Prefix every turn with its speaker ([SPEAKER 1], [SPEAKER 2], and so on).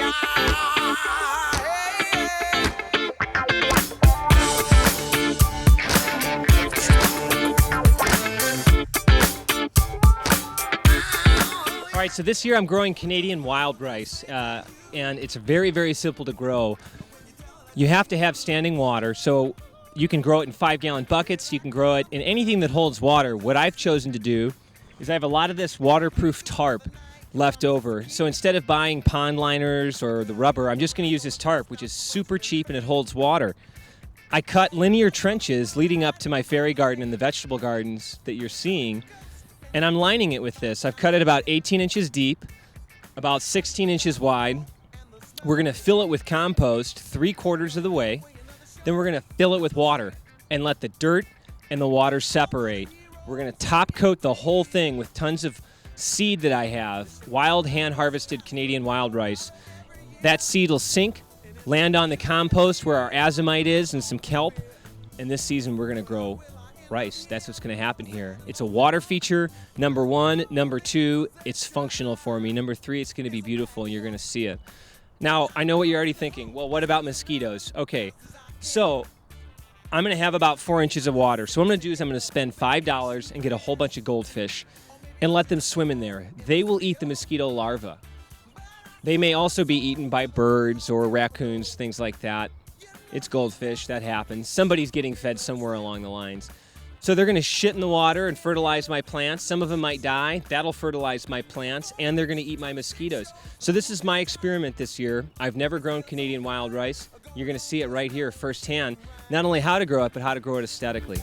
[SPEAKER 1] All right, so this year I'm growing Canadian wild rice, and it's very, very simple to grow. You have to have standing water, so you can grow it in 5-gallon buckets. You can grow it in anything that holds water. What I've chosen to do is I have a lot of this waterproof tarp left over. So instead of buying pond liners or the rubber, I'm just going to use this tarp, which is super cheap and it holds water. I cut linear trenches leading up to my fairy garden and the vegetable gardens that you're seeing, and I'm lining it with this. I've cut it about 18 inches deep, about 16 inches wide. We're going to fill it with compost 3/4 of the way. Then we're going to fill it with water and let the dirt and the water separate. We're going to top coat the whole thing with tons of seed that I have, wild hand-harvested Canadian wild rice. That seed will sink, land on the compost where our azomite is and some kelp, and this season we're going to grow rice. That's what's going to happen here. It's a water feature, number 1. Number 2, it's functional for me. Number 3, it's going to be beautiful, and you're going to see it. Now, I know what you're already thinking. Well, what about mosquitoes? Okay, so I'm going to have about 4 inches of water. So what I'm going to do is I'm going to spend $5 and get a whole bunch of goldfish and let them swim in there. They will eat the mosquito larvae. They may also be eaten by birds or raccoons, things like that. It's goldfish, that happens. Somebody's getting fed somewhere along the lines. So they're going to shit in the water and fertilize my plants. Some of them might die. That'll fertilize my plants, and they're going to eat my mosquitoes. So this is my experiment this year. I've never grown Canadian wild rice. You're going to see it right here firsthand. Not only how to grow it, but how to grow it aesthetically.